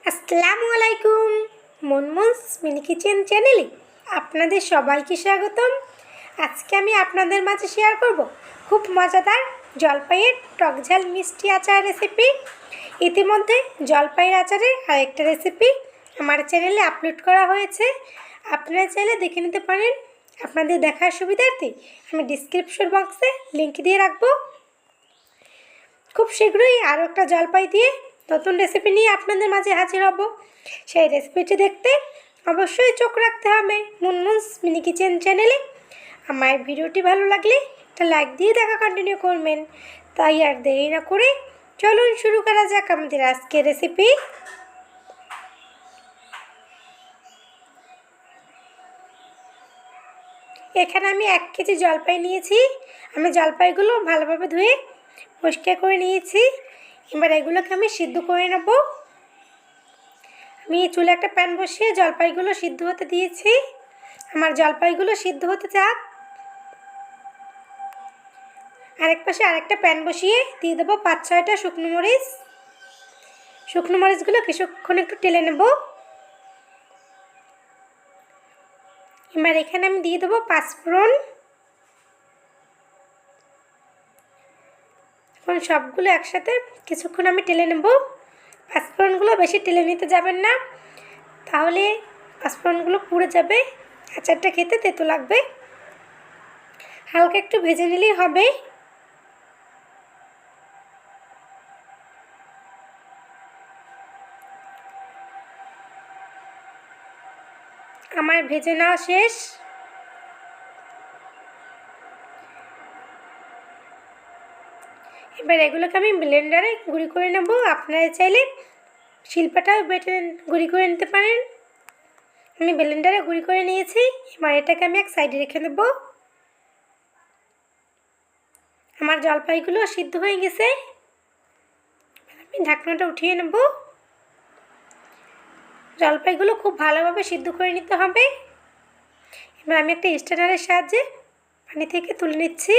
আসসালামু আলাইকুম। মুনমুনস mini kitchen চ্যানেলে আপনাদের সবাইকে স্বাগতম। আজকে আমি আপনাদের মাঝে শেয়ার করব খুব মজাদার জলপাইয়ের টকঝাল মিষ্টি আচার রেসিপি। ইতিমধ্যে জলপাইয়ের আচারের আরেকটা রেসিপি আমার চ্যানেলে আপলোড করা হয়েছে, আপনারা চাইলে দেখে নিতে পারেন। আপনাদের দেখার সুবিধার্থে আমি ডিসক্রিপশন বক্সে লিংক দিয়ে রাখবো। খুব শীঘ্রই আরও একটা জলপাই দিয়ে নতুন রেসিপি নিয়ে আপনাদের মাঝে হাজির হব। সেই রেসিপিটি দেখতে অবশ্যই চোখ রাখতে হবে মুনমুনস মিনি কিচেন চ্যানেলে। আমার ভিডিওটি ভালো লাগলে একটা লাইক দিয়ে দেখা কন্টিনিউ করবেন। তাই আর দেরি না করে চলুন শুরু করা যাক আমাদের আজকের রেসিপি। এখানে আমি 1 কেজি জলপাই নিয়েছি। আমি জলপাইগুলো ভালোভাবে ধুয়ে পরিষ্কার করে নিয়েছি। এবার এগুলোকে আমি সিদ্ধ করে নেব। আমি চুলে একটা প্যান বসিয়ে জলপাইগুলো সিদ্ধ হতে দিয়েছি। আমার জলপাইগুলো সিদ্ধ হতে থাক। আরেক পাশে আরেকটা প্যান বসিয়ে দিয়ে দেবো 5-6টা শুকনো মরিচ। শুকনো মরিচগুলো কিছুক্ষণ একটু টেলে নেব। এবার এখানে আমি দিয়ে দেবো 5 ফোড়ন। এখন সবগুলো একসাথে কিছুক্ষণ আমি টেলে নেব। 5 ফোড়নগুলো বেশি টেলে নিতে যাবেন না, তাহলে 5 ফোড়নগুলো পুড়ে যাবে, আচারটা খেতে তেতো লাগবে। হালকা একটু ভেজে নিলেই হবে। আমার ভেজে নেওয়া শেষ। এবার এগুলোকে আমি ব্লেন্ডারে গুঁড়ি করে নেব। আপনারা চাইলে শিলপাটাও বেটে গুঁড়ি করে নিতে পারেন। আমি ব্লেন্ডারে গুঁড়ি করে নিয়েছি। এবার এটাকে আমি এক সাইডে রেখে দেব। আমার জলপাইগুলো সিদ্ধ হয়ে গেছে। আমি ঢাকনাটা উঠিয়ে নেব। জলপাইগুলো খুব ভালোভাবে সিদ্ধ করে নিতে হবে। এবার আমি একটা স্ট্রেনারের সাহায্যে পানি থেকে তুলে নিচ্ছি।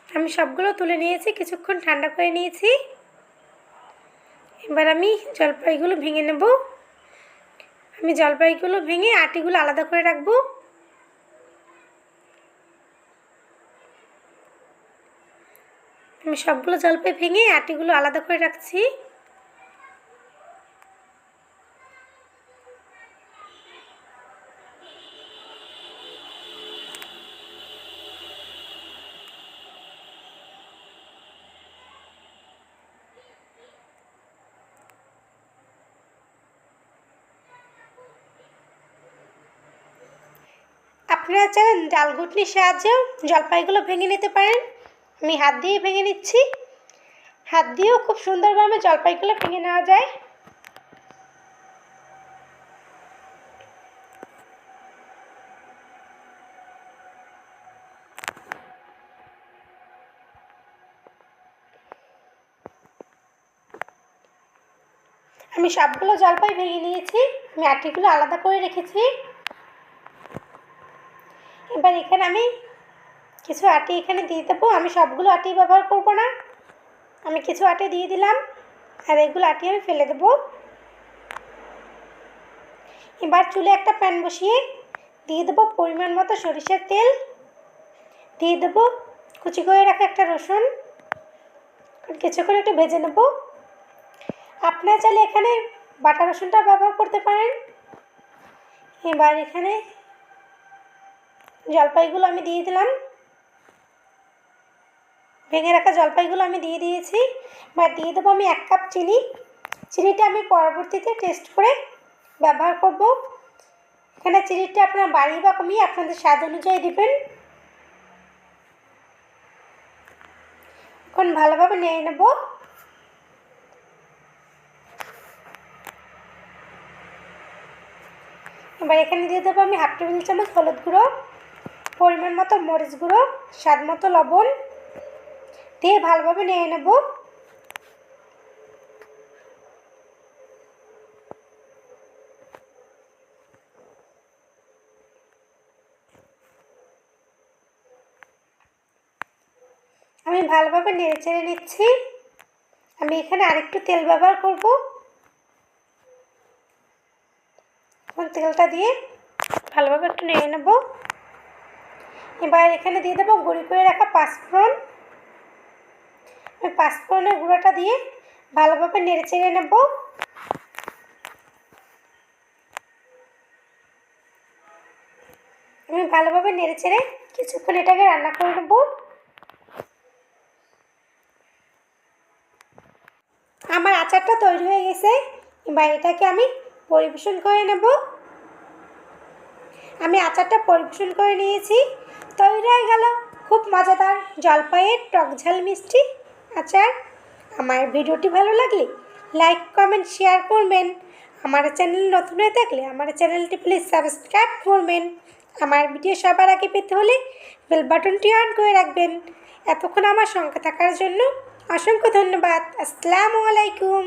আমি সবগুলো তুলে নিয়েছি, কিছুক্ষণ ঠান্ডা করে নিয়েছি। এবার আমি জলপাইগুলো ভেঙে নেব। আমি জলপাইগুলো ভেঙে আটিগুলো আলাদা করে রাখবো। আমি সবগুলো জলপাই ভেঙে আটিগুলো আলাদা করে রাখছি। আপনারা চাইলে ডাল ঘুটনির সাহায্যেও জলপাইগুলো ভেঙে নিতে পারেন। আমি হাত দিয়ে ভেঙে নিচ্ছি। হাত দিয়েও খুব সুন্দরভাবে জলপাইগুলো ভেঙে নেওয়া যায়। আমি সবগুলো জলপাই ভেঙে নিয়েছি। আমি আটিগুলো আলাদা করে রেখেছি। এবার এখানে আমি কিছু আটি এখানে দিয়ে দেবো। আমি সবগুলো আটি ব্যবহার করব না, আমি কিছু আটি দিয়ে দিলাম, আর এগুলো আটি আমি ফেলে দেবো। এবার চুলে একটা প্যান বসিয়ে দিয়ে দেবো পরিমাণ মতো সরিষার তেল। দিয়ে দেবো কুচি করে রাখা একটা রসুন। কিছুক্ষণ একটু ভেজে নেব। আপনারা চাইলে এখানে বাটা রসুনটা ব্যবহার করতে পারেন। এবার এখানে জলপাইগুলো আমি দিয়ে দিলাম। ভেঙে রাখা জলপাইগুলো আমি দিয়ে দিয়েছি। এবার দিয়ে দেবো আমি 1 কাপ চিনি। চিনিটা আমি পরবর্তীতে টেস্ট করে ব্যবহার করব। এখানে চিনিটা আপনারা বাড়িয়ে বা কমিয়ে আপনাদের স্বাদ অনুযায়ী দেবেন। এখন ভালোভাবে নেড়ে নেব। এবার এখানে দিয়ে দেবো আমি 1/2 টেবিল চামচ হলুদ গুঁড়ো, পরিমাণ মতো মরিচ গুঁড়ো, স্বাদ মতো লবণ দিয়ে ভালোভাবে নেড়ে নেব। আমি ভালোভাবে নেড়ে চেড়ে নিচ্ছি। আমি এখানে আরেকটু তেল ব্যবহার করব। এখন তেলটা দিয়ে ভালোভাবে একটু নেড়ে নেব। এবার এখানে দিয়ে দেবো গুঁড়ি করে রাখা পাঁচফোড়ন। আমি পাঁচফোড়নের গুঁড়োটা দিয়ে ভালোভাবে নেড়ে চেড়ে নেব। আমি ভালোভাবে নেড়ে চেড়ে কিছুক্ষণ এটাকে রান্না করে নেব। আমার আচারটা তৈরি হয়ে গেছে। এবার এটাকে আমি পরিবেশন করে নেব। আমি আচারটা পরিবেশন করে নিয়েছি। তৈরি হয়ে গেল খুব মজাদার জলপাইয়ের টক ঝাল মিষ্টি আচার। আমার ভিডিওটি ভালো লাগলে লাইক কমেন্ট শেয়ার করবেন। আমার চ্যানেল নতুন হয়ে থাকলে আমার চ্যানেলটি প্লিজ সাবস্ক্রাইব করবেন। আমার ভিডিও সবার আগে পেতে হলে বেল বাটনটি অন করে রাখবেন। এতক্ষণ আমার সঙ্গে থাকার জন্য অসংখ্য ধন্যবাদ। আসসালামু আলাইকুম।